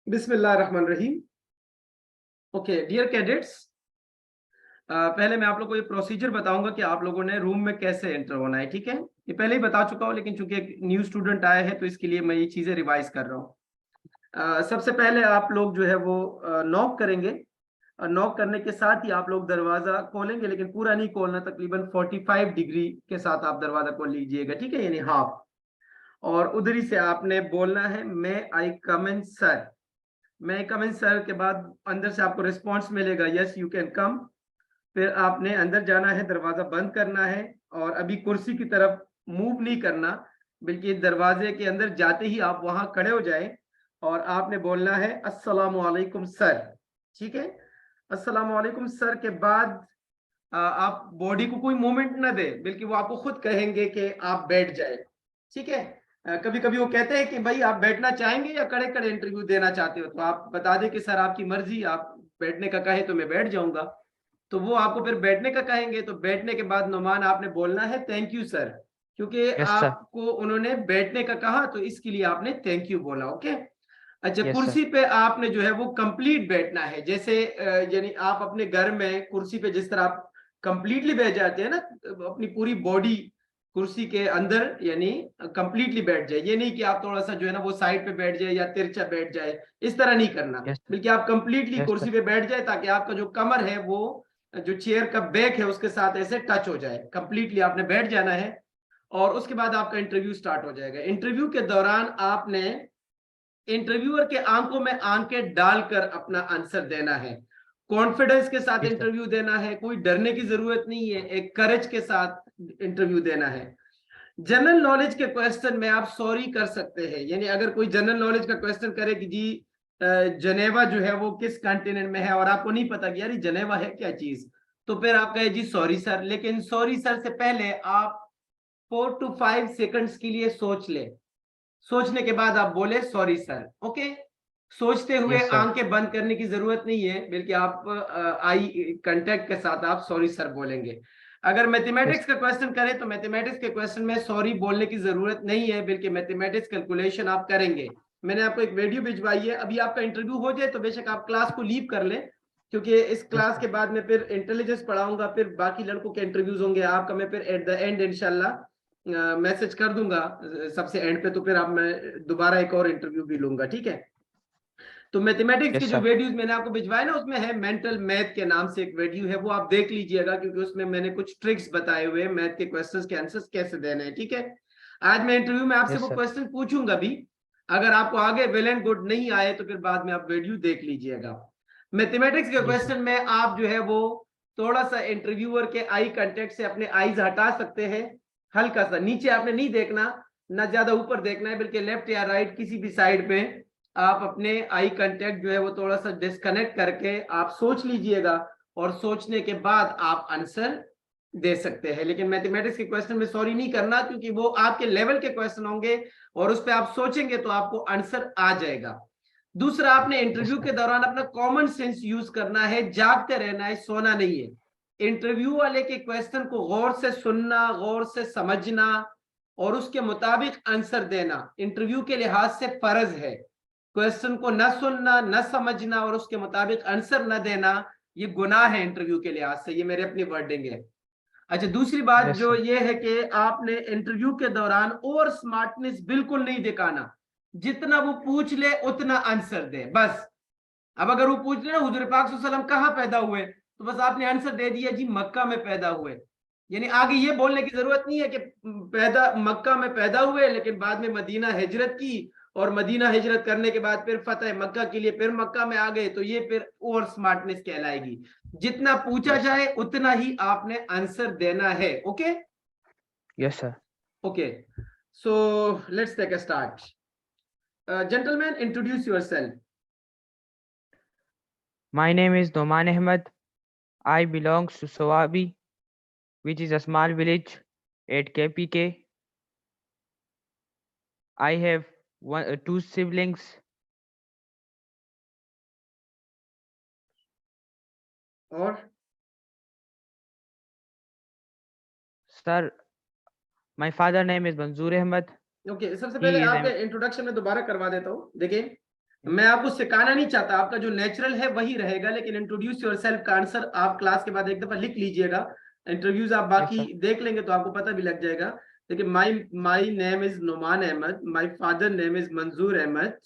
बिस्मिल्लाहिर्रहमानिर्रहीम। Okay dear cadets, पहले मैं आप लोगों को ये प्रोसीजर बताऊंगा कि आप लोगों ने रूम में कैसे एंटर होना है। ठीक है, ये पहले ही बता चुका हूँ, लेकिन चूंकि एक न्यू स्टूडेंट आया है तो इसके लिए मैं ये चीजें रिवाइज कर रहा हूँ। सबसे पहले आप लोग जो है वो नॉक करेंगे। नॉक करने के साथ ही आप लोग दरवाजा खोलेंगे, लेकिन पूरा नहीं खोलना, तकरीबन 45 डिग्री के साथ आप दरवाजा खोल लीजिएगा। ठीक है, यानी हाफ। और उधर ही से आपने बोलना है मे आई कम इन सर। मैं कम इन सर के बाद अंदर से आपको रिस्पॉन्स मिलेगा यस यू कैन कम। फिर आपने अंदर जाना है, दरवाजा बंद करना है और अभी कुर्सी की तरफ मूव नहीं करना, बल्कि दरवाजे के अंदर जाते ही आप वहां खड़े हो जाए और आपने बोलना है अस्सलामु अलैकुम सर। ठीक है, अस्सलामु अलैकुम सर के बाद आप बॉडी को कोई मूवमेंट ना दे, बल्कि वो आपको खुद कहेंगे कि आप बैठ जाए। ठीक है, कभी कभी वो कहते हैं कि भाई आप बैठना चाहेंगे या खड़े खड़े इंटरव्यू देना चाहते हो, तो आप बता दें कि सर आपकी मर्जी, आप बैठने का कहे तो मैं बैठ जाऊंगा। तो वो आपको फिर बैठने का कहेंगे, तो बैठने के बाद नुमान आपने बोलना है थैंक यू सर, क्योंकि यस सर। आपको उन्होंने बैठने का कहा तो इसके लिए आपने थैंक यू बोला। ओके। अच्छा, यस सर। कुर्सी पे आपने जो है वो कंप्लीट बैठना है, जैसे यानी आप अपने घर में कुर्सी पे जिस तरह आप कंप्लीटली बैठ जाते हैं ना, अपनी पूरी बॉडी कुर्सी के अंदर यानी कंप्लीटली बैठ जाए। ये नहीं कि आप थोड़ा सा जो है ना वो साइड पे बैठ जाए या तिरछा बैठ जाए, इस तरह नहीं करना, यस सर। बल्कि आप कंप्लीटली यस कुर्सी सर। पे बैठ जाए ताकि आपका जो कमर है वो जो चेयर का बैक है उसके साथ ऐसे टच हो जाए। कंप्लीटली आपने बैठ जाना है और उसके बाद आपका इंटरव्यू स्टार्ट हो जाएगा। इंटरव्यू के दौरान आपने इंटरव्यूअर के आंखों में आंखें डालकर अपना आंसर देना है। कॉन्फिडेंस के साथ जी सर। इंटरव्यू देना है, कोई डरने की जरूरत नहीं है, एक करेज के साथ इंटरव्यू देना है। जनरल नॉलेज के क्वेश्चन में आप सॉरी कर सकते हैं, यानी अगर कोई जनरल नॉलेज का क्वेश्चन करे कि जी जनेवा जो है वो किस कॉन्टिनेंट में है और आपको नहीं पता कि यार ये जनेवा है क्या चीज, तो फिर आप कहे जी सॉरी सर। लेकिन सॉरी सर से पहले आप 4 to 5 सेकंड्स के लिए सोच ले। सोचने के बाद आप बोले सॉरी सर। ओके, सोचते हुए यस सर। आंखें बंद करने की जरूरत नहीं है, बल्कि आप आई कांटेक्ट के साथ आप सॉरी सर बोलेंगे। अगर यस। मैथमेटिक्स का क्वेश्चन करें तो मैथमेटिक्स के क्वेश्चन में सॉरी बोलने की जरूरत नहीं है, बल्कि मैथमेटिक्स कैलकुलेशन आप करेंगे। मैंने आपको एक वीडियो भिजवाई है, अभी आपका इंटरव्यू हो जाए तो बेशक आप क्लास को लीव कर लें, क्योंकि इस यस क्लास सर। के बाद में फिर इंटेलिजेंस पढ़ाऊंगा, फिर बाकी लड़कों के इंटरव्यूज होंगे, आपका मैं फिर एट द एंड इंशाल्लाह मैसेज कर दूंगा सबसे एंड पे, तो फिर आप मैं दोबारा एक और इंटरव्यू भी लूंगा। ठीक है, तो मैथमेटिक्स के यस जो सर। वीडियोस मैंने आपको भिजवाए ना, उसमें है मेंटल मैथ के नाम से एक वीडियो है, वो आप देख लीजिएगा, क्योंकि उसमें मैंने कुछ ट्रिक्स बताए हुए हैं मैथ के क्वेश्चंस के आंसर्स कैसे देने हैं। ठीक है, आज मैं इंटरव्यू में आपसे यस वो सर। क्वेश्चन पूछूंगा भी, अगर आपको आगे वेल एंड गुड नहीं आए तो फिर बाद में आप वीडियो देख लीजिएगा। मैथमेटिक्स के जी सर। क्वेश्चन में आप जो है वो थोड़ा सा इंटरव्यूअर के आई कांटेक्ट से अपने आईज हटा सकते हैं, हल्का सा नीचे आपने नहीं देखना, ना ज्यादा ऊपर देखना है, बल्कि लेफ्ट या राइट किसी भी साइड पे आप अपने आई कांटेक्ट जो है वो थोड़ा सा डिस्कनेक्ट करके आप सोच लीजिएगा, और सोचने के बाद आप आंसर दे सकते हैं। लेकिन मैथमेटिक्स के क्वेश्चन में सॉरी नहीं करना, क्योंकि वो आपके लेवल के क्वेश्चन होंगे और उस पर आप सोचेंगे तो आपको आंसर आ जाएगा। दूसरा, आपने यस इंटरव्यू सर। के दौरान अपना कॉमन सेंस यूज करना है, जागते रहना है, सोना नहीं है। इंटरव्यू वाले के क्वेश्चन को गौर से सुनना, गौर से समझना और उसके मुताबिक आंसर देना इंटरव्यू के लिहाज से फर्ज है। क्वेश्चन को न सुनना, न समझना और उसके मुताबिक आंसर न देना, ये गुनाह है इंटरव्यू के लिहाज से, ये मेरे अपनी वर्डिंग है। अच्छा, दूसरी बात यस जो सर। ये है कि आपने इंटरव्यू के दौरान ओवर स्मार्टनेस बिल्कुल नहीं दिखाना, जितना वो पूछ ले उतना आंसर दे बस। अब अगर वो पूछ ले ना हुजूर पाक सल्लल्लाहु अलैहि वसल्लम कहाँ पैदा हुए, तो बस आपने आंसर दे दिया जी मक्का में पैदा हुए, यानी आगे ये बोलने की जरूरत नहीं है कि पैदा मक्का में पैदा हुए लेकिन बाद में मदीना हिजरत की, और मदीना हिजरत करने के बाद फिर फतेह मक्का के लिए फिर मक्का में आ गए, तो ये फिर ओवर स्मार्टनेस कहलाएगी। जितना पूछा यस सर। जाए उतना ही आपने आंसर देना है। Okay. Yes sir. Okay, so let's take a start. Gentleman, introduce yourself. My name is Noman Ahmed. I belongs to Sawabi, which is a small village at KPK. I have two siblings. और Sir, my father name is Manzoor Ahmed. Okay, सबसे पहले He is आपके a introduction में दोबारा करवा देता हूँ। देखिए, मैं आपको सिखाना नहीं चाहता, आपका जो नेचुरल है वही रहेगा, लेकिन इंट्रोड्यूस योरसेल्फ का आंसर आप क्लास के बाद एक दफा लिख लीजिएगा। इंटरव्यूज आप यस बाकी सर। देख लेंगे तो आपको पता भी लग जाएगा। देखिए, my my name is Numan Ahmad, my father name is Manzoor Ahmad,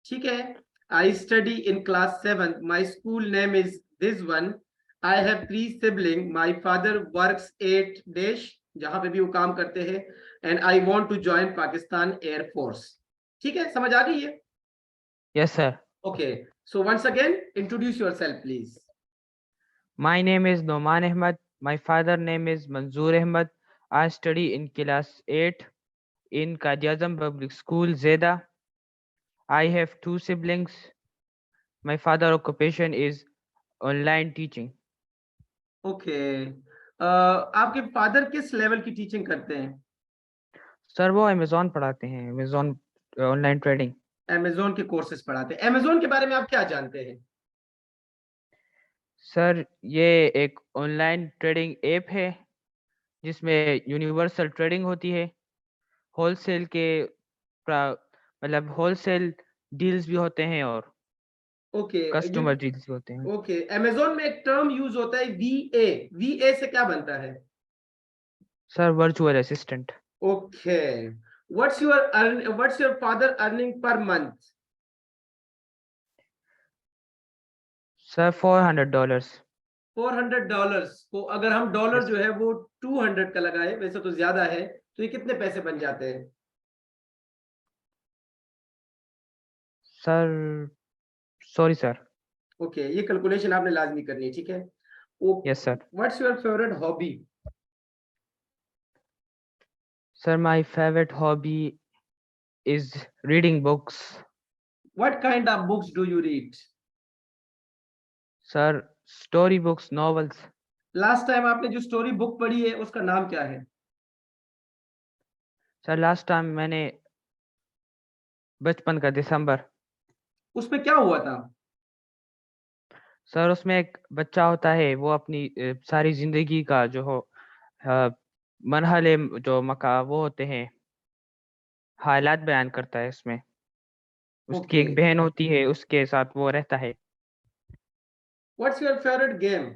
ठीक है। I study in class 7, my school name is this one, I have 3 sibling, my father works 8 देश, जहां पे भी वो काम करते हैं, and I want to join Pakistan air force. ठीक है, समझ आ गई है? Yes sir. Okay, so once again, introduce yourself, please. My name is Noman Ahmad. My father name is Manzoor Ahmad. I study in class 8 in Qaid-e-Azam Public School, Zeda. I have 2 siblings. My father occupation is online teaching. Okay. आपके father किस level की teaching करते हैं? Sir वो Amazon पढ़ाते हैं, Amazon online trading. Amazon के courses पढ़ाते हैं। अमेजोन के बारे में आप क्या जानते हैं? सर ये एक ऑनलाइन ट्रेडिंग ऐप है जिसमें यूनिवर्सल ट्रेडिंग होती है। होलसेल के मतलब होलसेल डील्स भी होते हैं और ओके, कस्टमर डील्स भी होते हैं। ओके। अमेजोन में एक टर्म यूज होता है वीए, वीए से क्या बनता है? Sir virtual assistant. Okay. What's your father earning per month? Sir $400। $400 को अगर हम डॉलर यस जो है वो 200 का लगाए, वैसे तो ज्यादा है, तो ये कितने पैसे बन जाते हैं? Sir, sorry sir. ओके, ये कैलकुलेशन आपने लाजमी करनी है, ठीक है। वो, yes sir. What's your favourite hobby? Sir my favourite hobby is reading books. What kind of books do you read? Sir story books, novels. Last time आपने जो स्टोरी बुक पढ़ी है उसका नाम क्या है? सर लास्ट टाइम मैंने बचपन का दिसंबर। उसमें क्या हुआ था? सर उसमें एक बच्चा होता है, वो अपनी सारी जिंदगी का जो हो अ, मरहले जो मका वो होते हैं, हालात बयान करता है इसमें। उसकी ओके। एक बहन होती है, उसके साथ वो रहता है। What's your favourite game?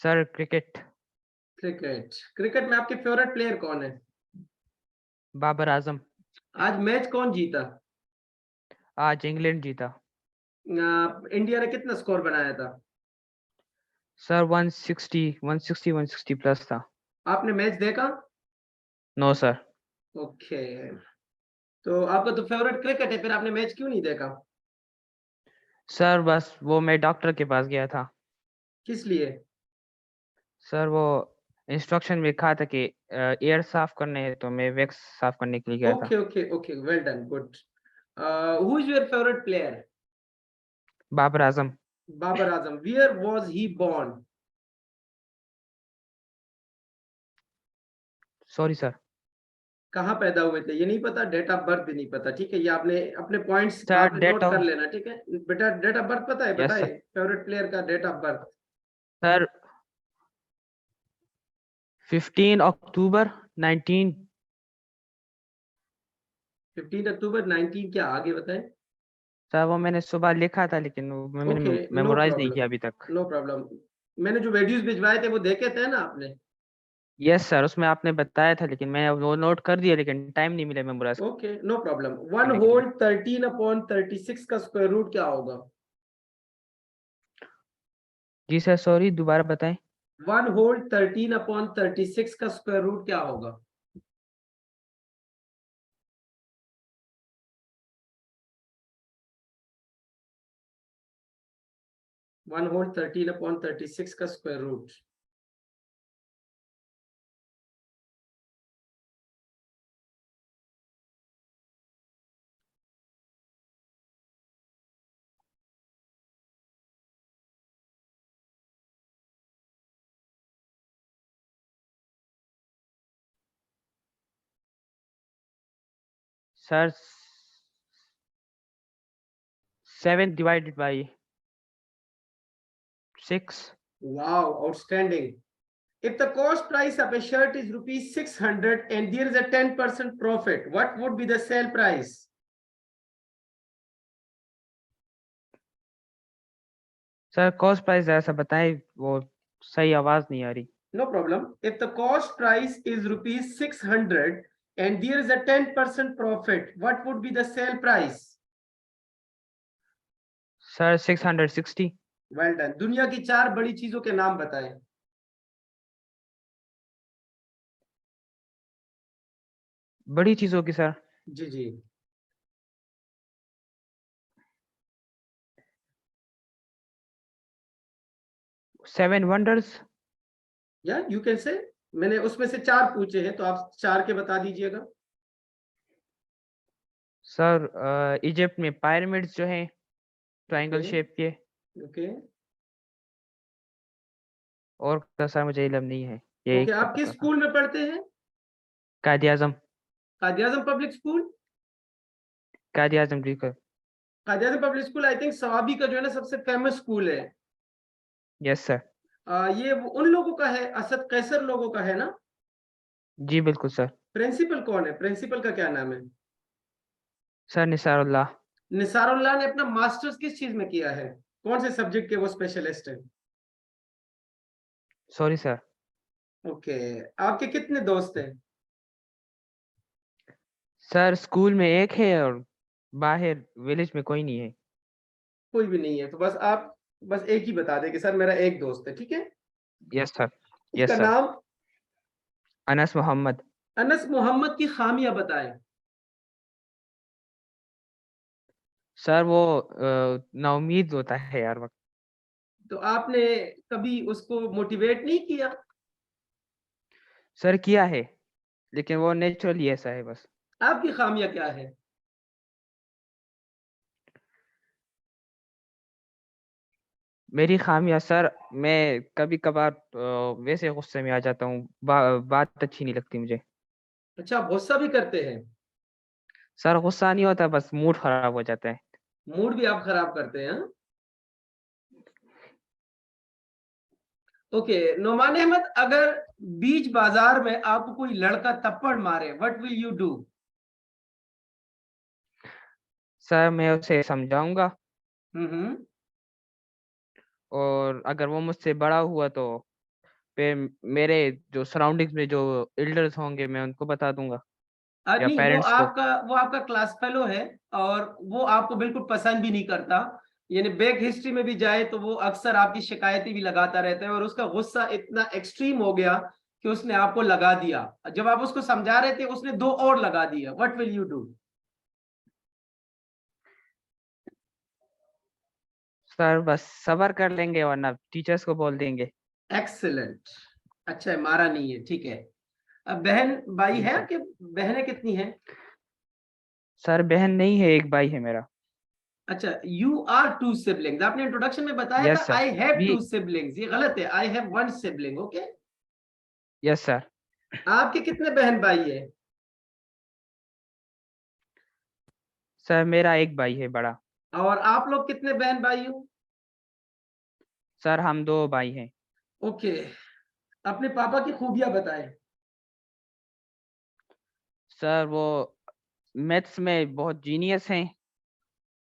Sir cricket. Cricket. Cricket में आपके फेवरेट प्लेयर कौन है? बाबर आजम। आज मैच कौन जीता? आज इंग्लैंड जीता। इंडिया ने कितना स्कोर बनाया था? सर 160 प्लस था। आपने मैच देखा? No sir. ओके। तो आपका तो फेवरेट क्रिकेट है, फिर आपने मैच क्यों नहीं देखा? सर बस वो मैं डॉक्टर के पास गया था। किस लिए? सर वो इंस्ट्रक्शन में लिखा था कि एयर साफ करने हैं, तो मैं वैक्स साफ करने के लिए गया था। Okay, okay, okay, well done, good. Who is your favourite player? Babar Azam. Babar Azam. Where was he born? Sorry sir. कहाँ पैदा हुए थे ये नहीं पता, डेट ऑफ बर्थ भी नहीं पता, ठीक है। ये आपने अपने पॉइंट्स सर आपने डेट नोट कर ऑफ लेना, ठीक है बेटा। डेट ऑफ बर्थ पता है? यस बताए सर। फेवरेट प्लेयर का डेट ऑफ बर्थ। सर 15 अक्टूबर 19। 15 अक्टूबर 19, क्या आगे बताएं? सर वो मैंने सुबह लिखा था, लेकिन वो मैंने ओके, नो मेमोराइज नहीं प्रॉब्लम, किया अभी तक। No problem. मैंने जो वीडियोस भिजवाए थे वो देखे थे ना आपने? यस सर, उसमें आपने बताया था, लेकिन मैं वो नोट कर दिया, लेकिन टाइम नहीं मिला memorise okay, no problem. One करने के लिए। होल 13/36 का स्क्वायर रूट क्या होगा? जी सर, सॉरी दोबारा बताएं। वन होल 13/36 का स्क्वायर रूट क्या होगा? वन होल 13/36 का square root. Sir 7 divided by 6। Wow, outstanding. If the cost price of a shirt is rupees 600 and there is a 10% profit, what would be the sale price? Sir cost price ऐसा बताएं, वो सही आवाज नहीं आ रही। No problem. If the cost price is rupees 600 and there is a 10% profit, what would be the sale price? Sir 660। Well done. दुनिया की 4 बड़ी चीजों के नाम बताएं। बड़ी चीजों की सर। जी जी। 7 वंडर्स। या यू कैन से, मैंने उसमें से 4 पूछे हैं तो आप 4 के बता दीजिएगा। सर इजिप्ट में पिरामिड्स जो हैं ट्रायंगल ओके शेप के। ओके और तो सर मुझे इल्म नहीं है, ये ओके। एक का आप किस पता था। स्कूल में पढ़ते हैं? कायद आजम। कायद आजम पब्लिक स्कूल। कायद आजम जी का। Quaid Azam public school I think Swabi का जो है ना सबसे फेमस स्कूल है। Yes sir. ये उन लोगों का है, असद कैसर लोगों का है ना? जी बिल्कुल सर। प्रिंसिपल कौन है? प्रिंसिपल का क्या नाम है? सर निसारुल्लाह। निसारुल्लाह ने अपना मास्टर्स किस चीज में किया है? कौन से सब्जेक्ट के वो स्पेशलिस्ट है? Sorry sir. ओके। आपके कितने दोस्त हैं? सर स्कूल में एक है और बाहर विलेज में कोई नहीं है। कोई भी नहीं है तो बस आप बस एक ही बता दें कि सर मेरा एक दोस्त है, ठीक है? Yes sir. उसका यस सर। नाम? अनस मोहम्मद। अनस मोहम्मद की खामियां बताएं। सर वो नाउमीद होता है यार वक्त। तो आपने कभी उसको मोटिवेट नहीं किया? सर किया है, लेकिन वो नेचुरली ऐसा है बस। आपकी खामियां क्या है? मेरी खामियां सर, मैं कभी कभार वैसे गुस्से में आ जाता हूँ, बात अच्छी नहीं लगती मुझे। अच्छा, आप गुस्सा भी करते हैं? सर गुस्सा नहीं होता, बस मूड खराब हो जाता है। मूड भी आप खराब करते हैं, हाँ? ओके। नोमान अहमद, अगर बीच बाजार में आपको कोई लड़का थप्पड़ मारे, what will you do? Sir मैं उसे समझाऊंगा, हम्म। और अगर वो मुझसे बड़ा हुआ तो फिर मेरे जो सराउंडिंग्स में जो एल्डर्स होंगे मैं उनको बता दूंगा, या नहीं, पेरेंट्स को। वो आपका क्लास फेलो है और वो आपको बिल्कुल पसंद भी नहीं करता। यानी बैक हिस्ट्री में भी जाए तो वो अक्सर आपकी शिकायतें भी लगाता रहता है और उसका गुस्सा इतना एक्सट्रीम हो गया कि उसने आपको लगा दिया। जब आप उसको समझा रहे थे उसने 2 और लगा दिया। What will you do? Sir बस सबर कर लेंगे, वरना टीचर्स को बोल देंगे। एक्सीलेंट। अच्छा है, मारा नहीं है, ठीक है। अब बहन भाई जी है सर। कि बहनें कितनी हैं? सर बहन नहीं है, एक भाई है मेरा। अच्छा, यू आर 2 सिबलिंग्स। आपने इंट्रोडक्शन में बताया था yes sir. I have we 2 siblings, ये गलत है। I have 1 sibling. Okay. Yes sir. आपके कितने बहन भाई है? सर मेरा एक भाई है बड़ा। और आप लोग कितने बहन भाई हो? सर हम 2 भाई हैं। ओके। अपने पापा की खूबियां बताएं। सर वो मैथ्स में बहुत जीनियस हैं,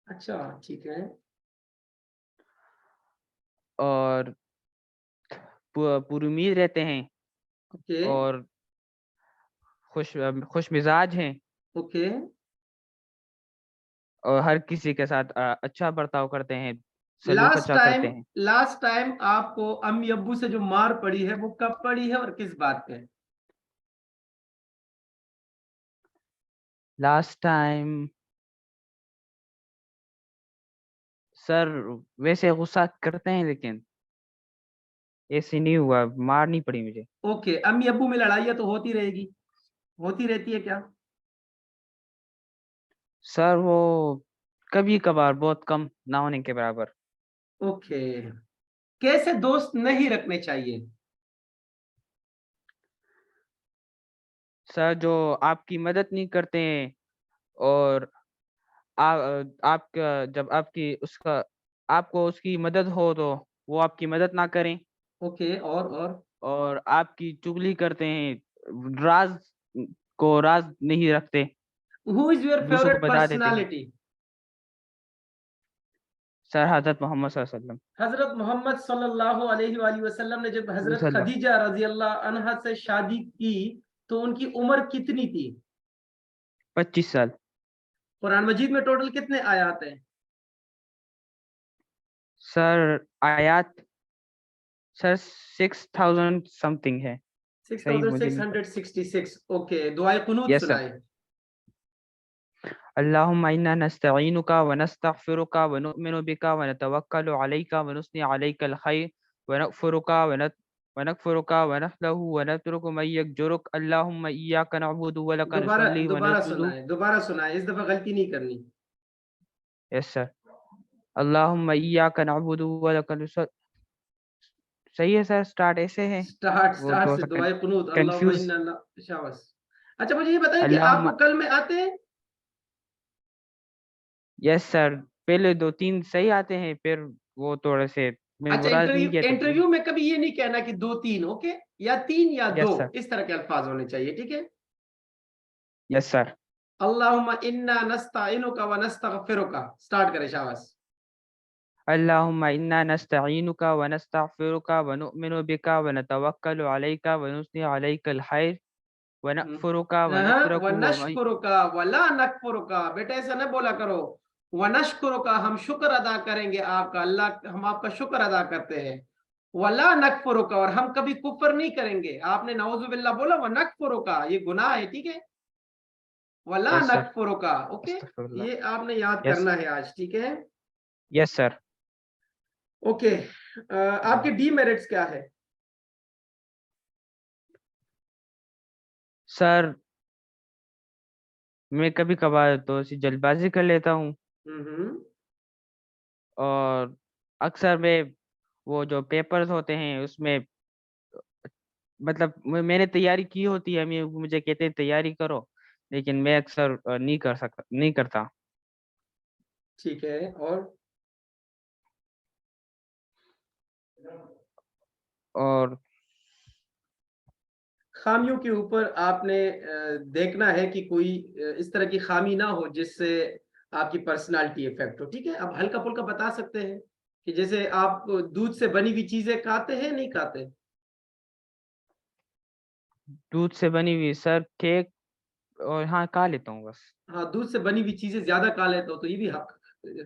अच्छा, ठीक है। और पूरी उम्मीद रहते हैं, ओके और खुश मिजाज हैं, ओके। और हर किसी के साथ अच्छा बर्ताव करते हैं, सलूक अच्छा करते हैं। लास्ट टाइम आपको अम्मी अब्बू से जो मार पड़ी है वो कब पड़ी है और किस बात पे? लास्ट टाइम सर वैसे गुस्सा करते हैं, लेकिन ऐसे नहीं हुआ, मार नहीं पड़ी मुझे। ओके, अम्मी अब्बू में लड़ाइयाँ तो होती रहेगी, होती रहती है क्या? सर वो कभी कभार, बहुत कम, ना होने के बराबर। ओके। कैसे दोस्त नहीं रखने चाहिए? सर जो आपकी मदद नहीं करते हैं, और आपका जब आपकी उसका आपको उसकी मदद हो तो वो आपकी मदद ना करें, ओके। और और आपकी चुगली करते हैं, राज को राज नहीं रखते, हु इज योर दूसरों को फेवरेट बता देते हैं। पर्सनालिटी? सर हजरत मोहम्मद सल्लल्लाहु अलैहि वसल्लम। हजरत मोहम्मद सल्लल्लाहु अलैहि वसल्लम ने जब हजरत वसल्लम। खदीजा रजी अल्लाह अन्हा से शादी की तो उनकी उम्र कितनी थी? 25 साल। कुरान मजीद में टोटल कितने आयात हैं? सर आयात सर 6000 समथिंग है। सही मुझे नहीं पता। 6666। ओके, दुआए कुनूत यस सर। सुनाए। अल्लाहुम्मा इन्ना नस्तईनुका व नस्तगफिरुका व नुअमिनु बिका व नतवक्कलु अलैका व नुस्नी अलैकल खैर व नगफिरुका व नगफिरुका व नखलहु व नतरुकु मन यगजुरुक अल्लाहुम्मा इय्याका नअबुदु व लका दोबारा नुसल्ली व दोबारा नस्जुदु। सुनाए, दोबारा सुनाए, इस दफा गलती नहीं करनी। Yes sir. अल्लाहुम्मा इय्याका नअबुदु व लका नुसल्ली। सही है सर, स्टार्ट ऐसे है। स्टार्ट वो स्टार्ट थोड़ा से सा दुआए कुनूत, अल्लाहुम्मा कंफ्यूज। इन्ना शाबाश। अच्छा मुझे ये बताएं कि आपको अल्लाहुम्मा। कल में आते हैं? यस सर, पहले 2-3 सही आते हैं, फिर वो थोड़े से अच्छा, मेमोराइज नहीं इंटरव्यू किया तो इंटरव्यू में कभी ये नहीं कहना कि 2-3, ओके, या 3 या 2, यस सर। इस तरह के अल्फाज होने चाहिए, ठीक है। Yes sir. अल्लाहुम्मा इन्ना नस्तईनुका व नस्तगफिरुका, स्टार्ट करें, शाबाश। अल्लाहुम्मा इन्ना नस्तईनुका व नस्तगफिरुका व नुअमिनु बिका व नतवक्कलु अलैका व नुस्नी अलैकल खैर व नगफिरुका व व नतरकु व नशकुरुका वला नकफुरुका, बेटा ऐसा ना बोला करो। व नशकुरुका, हम शुक्र अदा करेंगे आपका, अल्लाह हम आपका शुक्र अदा करते हैं। वला नकफुरुका, और हम कभी कुफर नहीं करेंगे। आपने नऊजुबिल्लाह बोला, व नकफुरुका, ये गुनाह है, ठीक है। वला यस सर। नकफुरुका, ओके। अस्तगफिरुल्लाह। ये आपने याद यस। करना है आज, ठीक है। Yes sir. ओके, आपके डीमेरिट्स क्या है? सर मैं कभी कभार तो ऐसी जल्दबाजी कर लेता हूँ, हम्म। और अक्सर मैं वो जो पेपर्स होते हैं उसमें, मतलब मैंने तैयारी की होती है, मुझे कहते हैं तैयारी करो, लेकिन मैं अक्सर नहीं करता। ठीक है, और और खामियों के ऊपर आपने देखना है कि कोई इस तरह की खामी ना हो जिससे आपकी पर्सनालिटी इफेक्ट हो, ठीक है। आप हल्का फुल्का बता सकते हैं कि जैसे आप दूध से बनी हुई चीजें खाते हैं, नहीं खाते? दूध से बनी हुई सर केक, और हाँ खा लेता हूँ बस। हाँ, दूध से बनी हुई चीजें ज्यादा खा लेते हो तो ये भी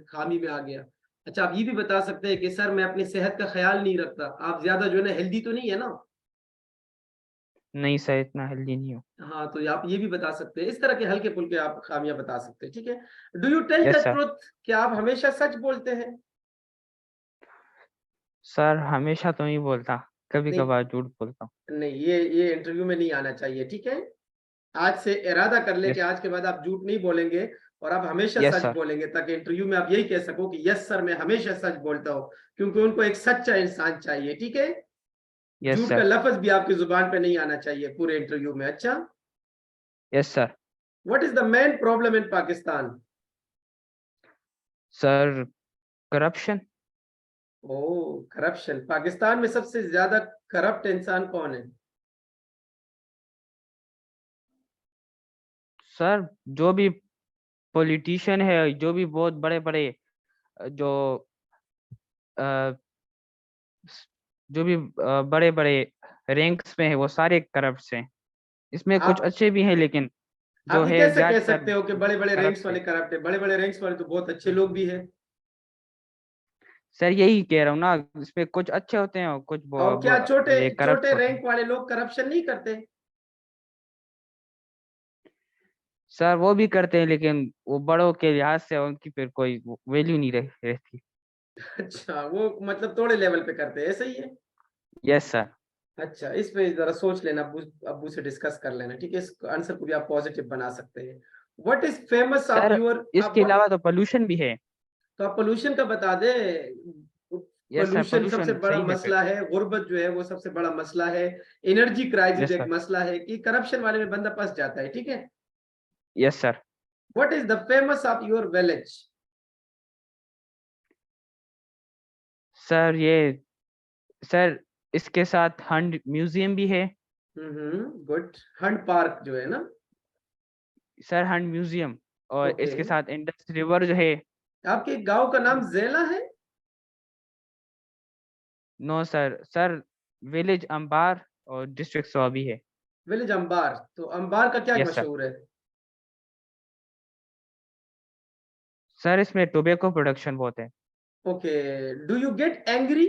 खामी में आ गया। अच्छा, आप ये भी बता सकते हैं कि सर मैं अपनी सेहत का ख्याल नहीं रखता। आप ज्यादा जो है ना हेल्दी तो नहीं है ना? नहीं सर, इतना हेल्दी नहीं हूँ। हाँ, तो आप ये भी बता सकते हैं। इस तरह के हल्के फुल्के आप खामियां बता सकते हैं, ठीक है। Do you tell the yes sir. Truth, क्या आप हमेशा सच बोलते हैं? सर हमेशा तो नहीं बोलता, कभी नहीं, कभार झूठ बोलता हूँ। नहीं, ये इंटरव्यू में नहीं आना चाहिए, ठीक है। आज से इरादा कर ले कि यस। आज के बाद आप झूठ नहीं बोलेंगे और आप हमेशा यस सच सर। बोलेंगे, ताकि इंटरव्यू में आप यही कह सको कि यस सर मैं हमेशा सच बोलता हूँ, क्योंकि उनको एक सच्चा इंसान चाहिए, ठीक है। यस झूठ का सर। लफ्ज भी आपकी जुबान पे नहीं आना चाहिए पूरे इंटरव्यू में। अच्छा, yes sir. What is the main problem in Pakistan? Sir corruption. Oh, corruption. Pakistan में सबसे ज्यादा करप्ट इंसान कौन है? सर जो भी पॉलिटिशियन है, जो भी बहुत बड़े बड़े जो अ, जो भी बड़े बड़े रैंक्स में है, वो सारे करप्ट हैं। इसमें कुछ आप अच्छे भी हैं, लेकिन जो आप ये है कैसे कह ज्यादातर सकते हो कि बड़े बड़े रैंक्स करप्ट है। वाले करप्ट है? बड़े बड़े रैंक्स वाले तो बहुत अच्छे लोग भी हैं। सर यही कह रहा हूँ ना, इसमें कुछ अच्छे होते हैं और कुछ और क्या छोटे ये करप्ट छोटे होते हैं। रैंक वाले लोग करप्शन नहीं करते? सर वो भी करते हैं, लेकिन वो बड़ों के लिहाज से उनकी फिर कोई वैल्यू नहीं रहती। अच्छा, वो मतलब थोड़े लेवल पे करते हैं, ऐसा ही है। Yes sir. अच्छा, इस पे जरा सोच लेना, अब्बू अब्बू से डिस्कस कर लेना, ठीक है। इस आंसर को भी आप पॉजिटिव बना सकते हैं। What is famous of sir your, आप इसके अलावा तो पोल्यूशन भी है। तो आप पोल्यूशन का बता दे। यस सर, पोल्यूशन सबसे पोल्यूशन बड़ा सही है फिर। मसला है, गुर्बत जो है वो सबसे बड़ा मसला है। एनर्जी क्राइसिस यस एक सर। मसला है कि करप्शन वाले में बंदा फंस जाता है, ठीक है। Yes sir. What is the famous of your village? Sir sir इसके साथ हंड म्यूजियम भी है। गुड। हंट पार्क जो है ना? सर हंड म्यूजियम, और ओके। इसके साथ इंडस रिवर जो है। आपके गांव का नाम जेला है? नो सर, सर विलेज अंबार और डिस्ट्रिक्ट स्वाबी है। विलेज अंबार, तो अंबार का क्या यस सर। मशहूर है? सर इसमें टोबैको प्रोडक्शन बहुत है। Okay, do you get angry?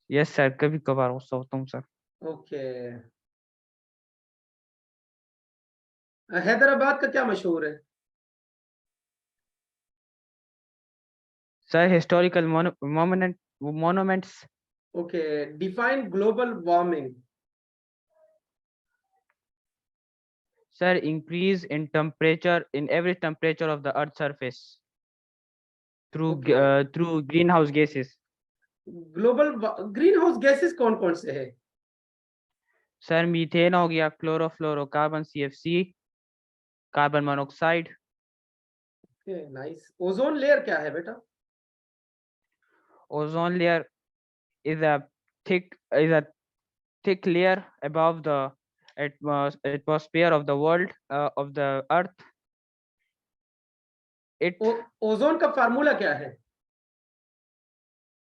Yes sir, कभी कभार गुस्सा होता हूँ सर। ओके, हैदराबाद का क्या मशहूर है? Sir historical monuments. Okay, define global warming. Sir, increase in temperature in every temperature of the Earth's surface okay, through greenhouse gases. Global green house gases कौन कौन से है? सर मीथेन हो गया, chlorofluorocarbon CFC, carbon monoxide. Okay, nice. Ozone layer क्या है बेटा? Ozone layer is a is a thick layer above the atmosphere of the world of the Earth. It ozone का फार्मूला क्या है?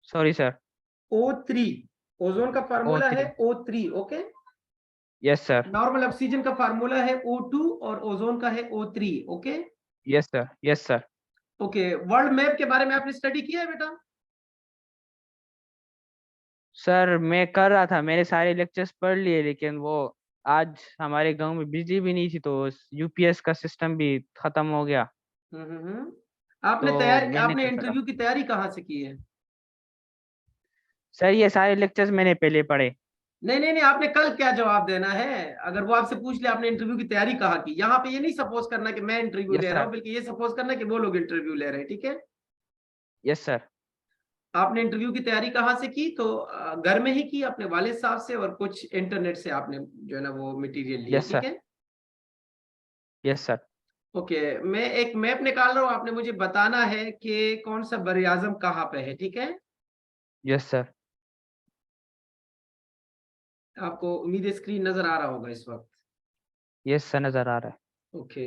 sorry sir. O3। ओजोन का formula है O3. O3। Okay, Yes sir. Normal oxygen का formula है O2 और ozone का है O3। Okay Yes sir. Yes sir. Okay, world map के बारे में आपने स्टडी किया है बेटा? सर मैं कर रहा था, मैंने सारे लेक्चर्स पढ़ लिए, लेकिन वो आज हमारे गांव में बिजली भी नहीं थी तो UPS का सिस्टम भी खत्म हो गया, आपने तो तैयारी, मैंने आपने नहीं पढ़ा। इंटरव्यू की तैयारी कहाँ से की है? सर ये सारे लेक्चर्स मैंने पहले पढ़े। नहीं नहीं नहीं, आपने कल क्या जवाब देना है? अगर वो आपसे पूछ ले आपने इंटरव्यू की तैयारी कहाँ की, यहाँ पे ये नहीं सपोज करना कि मैं इंटरव्यू यस ले रहा सर। हूँ, बल्कि ये सपोज करना कि वो लोग इंटरव्यू ले रहे हैं। ठीक है, यस सर। आपने इंटरव्यू की तैयारी कहाँ से की? तो घर में ही की, अपने वालिद साहब से और कुछ इंटरनेट से आपने जो है ना वो मटेरियल लिए। यस ठीक सर। है, यस सर। ओके, मैं एक मैप निकाल रहा हूँ, आपने मुझे बताना है कि कौन सा बर आजम कहाँ पे है। ठीक है, यस सर। आपको उम्मीद है स्क्रीन नजर आ रहा होगा इस वक्त। यस सर, नजर आ रहा है। ओके,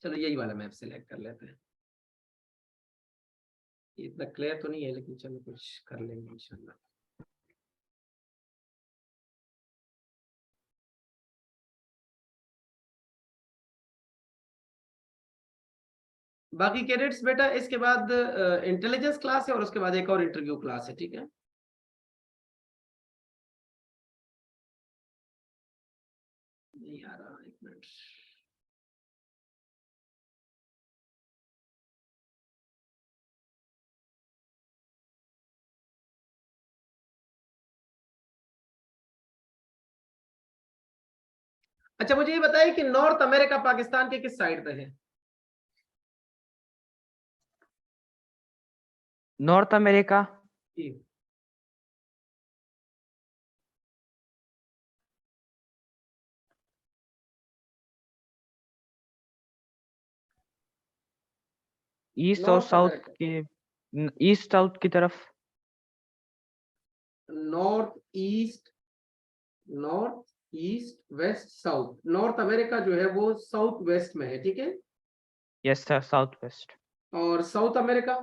चलो यही वाला मैप सेलेक्ट कर लेते हैं। ये इतना क्लियर तो नहीं है, लेकिन चलो कुछ कर लेंगे इंशाल्लाह। बाकी कैडेट्स बेटा, इसके बाद इंटेलिजेंस क्लास है और उसके बाद एक और इंटरव्यू क्लास है। ठीक है, नहीं आ रहा, एक मिनट। अच्छा, मुझे ये बताइए कि नॉर्थ अमेरिका पाकिस्तान के किस साइड पे है? नॉर्थ अमेरिका जी, ईस्ट और नॉर्थ साउथ अमेरिका, के, ईस्ट साउथ की तरफ। North east, north east west south. North America जो है वो साउथ वेस्ट में है। ठीक है, यस सर, साउथ वेस्ट। और साउथ अमेरिका?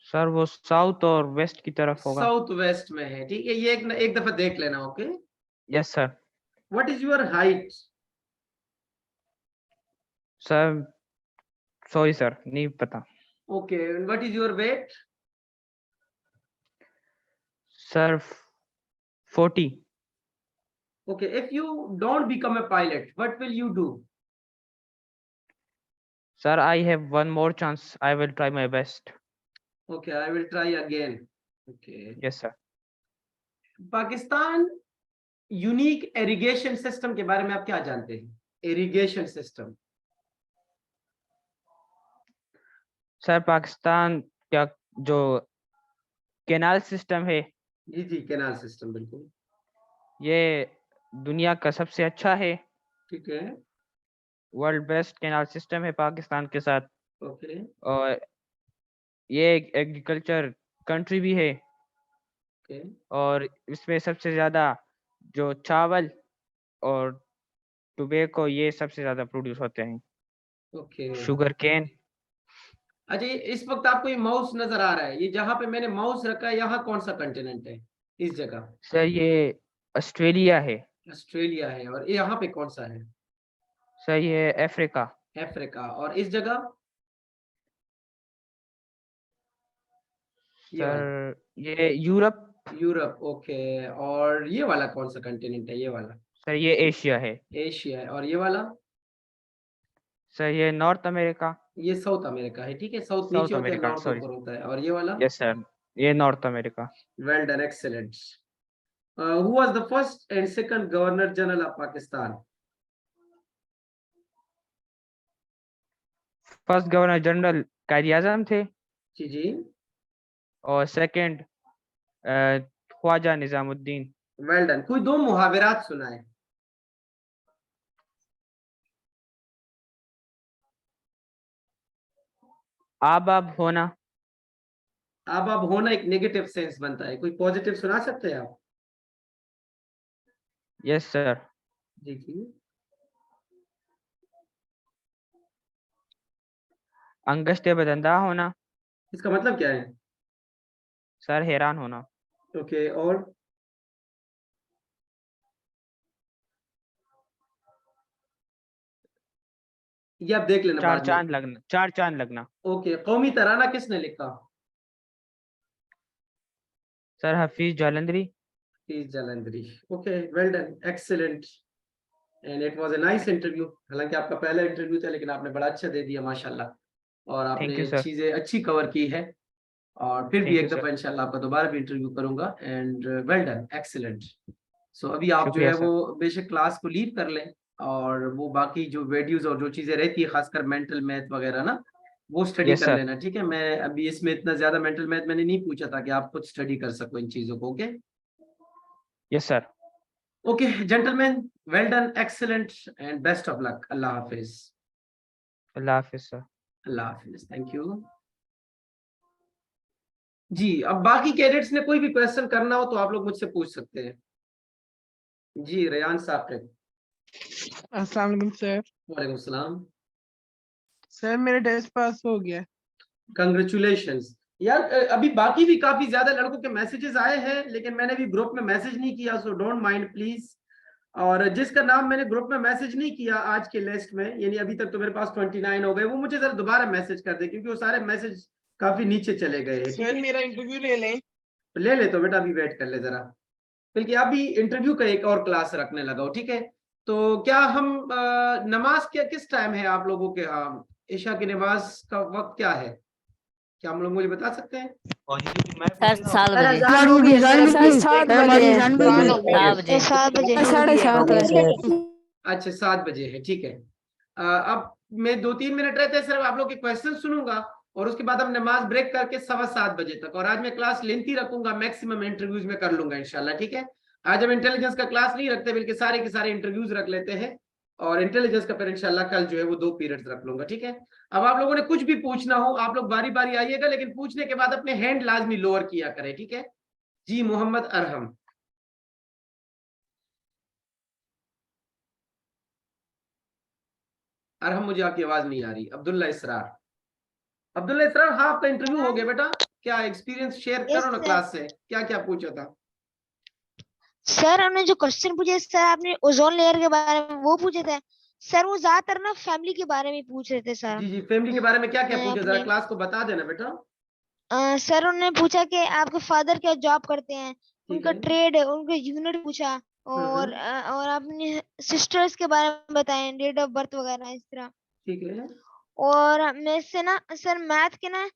सर वो साउथ और वेस्ट की तरफ होगा। साउथ वेस्ट में है। ठीक है, ये एक दफा देख लेना। Okay, yes sir. What is your height? Sir sorry sir, नहीं पता। Okay, what is your weight? Sir 40। Okay, if you don't become a pilot what will you do? Sir I have one more chance, I will try my best. Okay, I will try again. Okay, yes sir. Pakistan unique irrigation system के बारे में आप क्या जानते हैं? Irrigation system. Sir Pakistan क्या जो canal system है, जी जी, कैनाल सिस्टम, बिल्कुल। ये दुनिया का सबसे अच्छा है। ठीक है, वर्ल्ड बेस्ट कैनाल सिस्टम है पाकिस्तान के साथ। ओके, और ये एग्रीकल्चर कंट्री भी है ओके और इसमें सबसे ज्यादा जो चावल और टोबैको ये सबसे ज्यादा प्रोड्यूस होते हैं। ओके। Sugar cane. अच्छा, इस वक्त आपको ये माउस नजर आ रहा है, ये जहां पे मैंने माउस रखा है यहाँ कौन सा कंटिनेंट है? इस जगह सर ये ऑस्ट्रेलिया है। ऑस्ट्रेलिया है, और ये यहाँ पे कौन सा है? सर ये अफ्रीका। अफ्रीका। और इस जगह ये वाला सर ये यूरोप। यूरोप। ओके। और ये वाला कौन सा कंटिनेंट है? ये वाला सर ये एशिया है। एशिया है। और ये वाला? सर ये नॉर्थ अमेरिका। ये साउथ अमेरिका है। ठीक है, साउथ नीचे साउथ होता है, अमेरिका, नॉर्थ सॉरी। ऊपर होता है। और ये वाला? यस सर, ये north America. Well done, excellent. Who was the first and second governor general of Pakistan? First governor general Quaid Azam थे जी जी। और second Khwaja Nizamuddin. Well done. कोई दो मुहावरात सुनाए। आबाब होना। अब होना एक नेगेटिव सेंस बनता है, कोई पॉजिटिव सुना सकते हैं आप? Yes sir. जी जी। अंगश्ते बदंदा होना। इसका मतलब क्या है? सर हैरान होना। ओके। और ये आप देख लेना बाद में। चार चांद लगना। ओके। कौमी तराना किसने लिखा? Sir Hafeez Jalandhari. Please Jalandhari. Okay, well done, excellent. And it was a nice interview. हालांकि आपका पहला इंटरव्यू था, लेकिन आपने बड़ा अच्छा दे दिया माशाल्लाह। और थैंक यू आपने सर। चीजें अच्छी कवर की है। और फिर भी थैंक यू एक सर। दफा इंशाल्लाह आपका दोबारा भी इंटरव्यू करूंगा। And well done, excellent. So अभी आप जो शुक्रिया है सर। वो बेशक क्लास को लीव कर लें, और वो बाकी जो वीडियोस और जो चीजें रहती है, खासकर मेंटल मैथ वगैरह ना, वो स्टडी यस कर सर। लेना। ठीक है, मैं अभी इसमें इतना ज्यादा मेंटल मैथ मैंने नहीं पूछा था कि आप खुद स्टडी कर सको इन चीजों को। Okay yes sir. Okay gentleman, well done, excellent, and best of luck. अल्लाह हाफिज। अल्लाह हाफिज सर। अल्लाह हाफिज, थैंक यू। जी, अब बाकी कैडेट्स ने कोई भी क्वेश्चन करना हो तो आप लोग मुझसे पूछ सकते हैं। जी, रेयान साकिब। अस्सलाम वालेकुम सर। वालेकुम सलाम। सर मेरा टेस्ट पास हो गया। कंग्रेचुलेशंस यार। अभी बाकी भी काफी ज्यादा लड़कों के मैसेजेस आए हैं, लेकिन मैंने भी ग्रुप में मैसेज नहीं किया, सो डोंट माइंड प्लीज। और जिसका नाम मैंने ग्रुप में मैसेज नहीं किया आज के लिस्ट में, यानी अभी तक तो मेरे पास 29 हो गए, वो मुझे जरा दोबारा मैसेज कर दे, क्योंकि वो सारे मैसेज काफी नीचे चले गए हैं। ठीक सर है, मेरा इंटरव्यू ले लें। ले ले तो बेटा, अभी वेट कर ले जरा, बल्कि अभी इंटरव्यू का एक और क्लास रखने लगा हूं। ठीक है, तो क्या हम नमाज क्या किस टाइम है आप लोगों के यहाँ? इशा की नमाज का वक्त क्या है? क्या हम लोग मुझे बता सकते हैं? सर 7 बजे। अजान हो गई सर, अभी 7 बजे है। अजान हो गई है। 7 बजे। 7:30 बजे। अच्छा, 7 बजे है, ठीक है। अब मैं 2-3 मिनट रहते हैं सर, आप लोग के क्वेश्चन सुनूंगा, और उसके बाद हम नमाज ब्रेक करके 7:15 बजे तक, और आज मैं क्लास लेंथी रखूंगा, मैक्सिमम इंटरव्यूज में कर लूंगा इंशाल्लाह। ठीक है, आज हम इंटेलिजेंस का क्लास नहीं रखते, बल्कि सारे के सारे इंटरव्यूज रख लेते हैं, और इंटेलिजेंस का फिर इंशाल्लाह कल जो है वो 2 पीरियड्स रख लूंगा। ठीक है, अब आप लोगों ने कुछ भी पूछना हो, आप लोग बारी बारी आइएगा, लेकिन पूछने के बाद अपने हैंड लाजमी लोअर किया करें। ठीक है जी। मोहम्मद अरहम। अरहम, मुझे आपकी आवाज नहीं आ रही। अब्दुल्ला इसरार। अब्दुल्ला इसरार, हाँ आपका इंटरव्यू हो गया बेटा। क्या एक्सपीरियंस शेयर करो ना क्लास से, क्या क्या पूछा था? सर हमने जो क्वेश्चन पूछे सर, आपने ओजोन लेयर के बारे में वो पूछे थे सर। वो ज्यादातर ना फैमिली के बारे में पूछ रहे थे सर। जी जी, फैमिली के बारे में क्या क्या पूछा, जरा अपने क्लास को बता देना बेटा। सर उन्होंने पूछा कि आपके फादर क्या जॉब करते हैं, ठीक उनका है। ट्रेड, उनका यूनिट पूछा, और अपने सिस्टर्स के बारे में बताएं, डेट ऑफ बर्थ वगैरह इस तरह। ठीक है। और मैं से ना सर मैथ के ना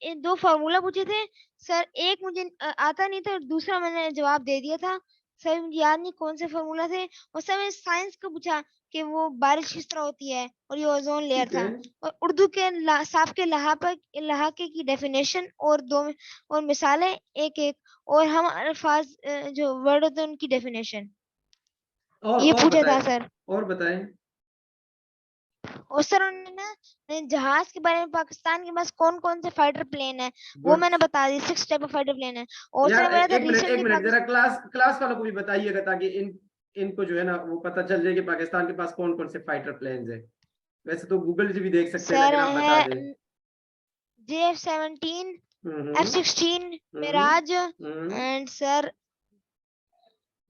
ये 2 फार्मूला पूछे थे सर। एक मुझे आता नहीं था, और दूसरा मैंने जवाब दे दिया था सर, मुझे याद नहीं कौन से फार्मूला थे। और सर मैंने साइंस का पूछा कि वो बारिश किस तरह होती है, और ये ओजोन लेयर ठीक था। है। और उर्दू के साफ के लहाके की डेफिनेशन, और 2 और मिसालें एक एक, और हम अल्फाज जो वर्ड होते हैं उनकी डेफिनेशन, ये और पूछा बताएं, था सर। और बताएं। और सर उन्होंने ना जहाज के बारे में, पाकिस्तान के पास कौन कौन से फाइटर प्लेन है वो Good. मैंने बता दी, 6 टाइप ऑफ फाइटर प्लेन है। और सर यार बोला था एक मिनट रिसेंटली जरा क्लास वालों को भी बताइएगा ताकि इनको जो है ना वो पता चल जाए कि पाकिस्तान के पास कौन कौन से फाइटर प्लेन्स है। वैसे तो गूगल से भी देख सकते हैं सर लेकिन आप बता है दें। JF-17, hmm, F-16, Mirage and sir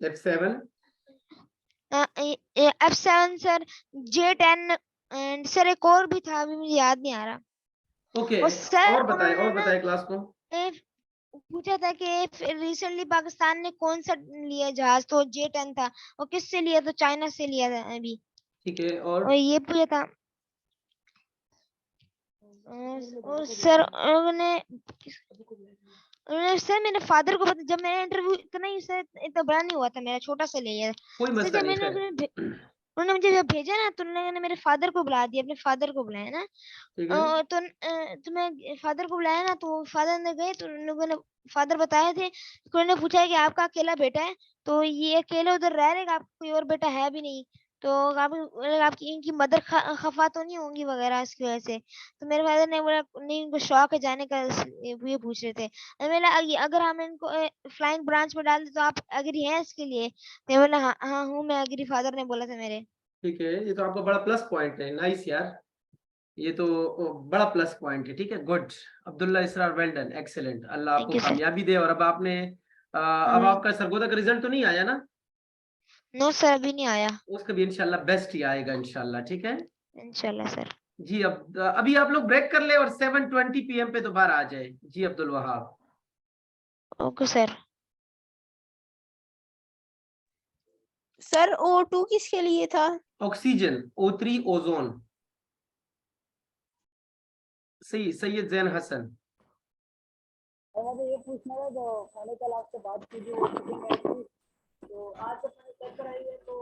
F7 F-7 sir, J-10 and sir एक और भी था, अभी मुझे याद नहीं आ रहा। ओके। और सर और उन्होंने बताए क्लास को। पूछा था कि रिसेंटली पाकिस्तान ने कौन सा लिया जहाज, तो J-10 था। और किससे लिया, तो चाइना से लिया था अभी। ठीक है। और ये पूछा था और सर उन्होंने सर मेरे फादर को जब मेरा इंटरव्यू इतना ही सर इतना बड़ा नहीं हुआ था, मेरा छोटा सा लिया था। कोई सर मसला जब नहीं मैंने है। उन्होंने मुझे जब भेजा ना, तो उन्होंने मेरे फादर को बुला दिया, अपने फादर को बुलाया ना। ठीक है। तो मैं फादर को बुलाया ना, तो फादर ने गए, तो उन लोगों ने फादर बताए थे, तो उन्होंने पूछा कि आपका अकेला बेटा है, तो ये अकेले उधर रह रहेगा, आपका कोई और बेटा है भी नहीं, तो आपकी इनकी मदर खफा तो नहीं होंगी वगैरह इसकी वजह से। तो मेरे फादर ने बोला नहीं, उनको शौक है जाने का, ये पूछ रहे थे। मैंने अगर हम इनको फ्लाइंग ब्रांच में डाल दे तो आप एग्री हैं इसके लिए? मैं बोला हाँ हाँ हूँ मैं एग्री, फादर ने बोला था मेरे। ठीक है, ये तो आपका बड़ा प्लस पॉइंट है। नाइस यार, ये तो बड़ा प्लस पॉइंट है। ठीक है, गुड। अब्दुल्ला इसरार, वेल डन, एक्सेलेंट। अल्लाह थैंक आपको यू सर। कामयाबी दे। और अब आपने अब आपका सरगोदा का रिजल्ट तो नहीं आया ना? नो सर, अभी नहीं आया। उसका भी इंशाल्लाह बेस्ट ही आएगा इंशाल्लाह। ठीक है इंशाल्लाह सर। जी। अब अभी आप लोग ब्रेक कर ले और 7:20 PM पे दोबारा आ जाए। जी Abdul Wahab. Okay sir. Sir O2 किसके लिए था? Oxygen, O3 ozone. सही, सैयद जैन हसन। मुझे ये पूछना था, जो मैंने कल आपसे बात की थी वो मीटिंग आई थी, तो आज जब मैंने चेक कराई है तो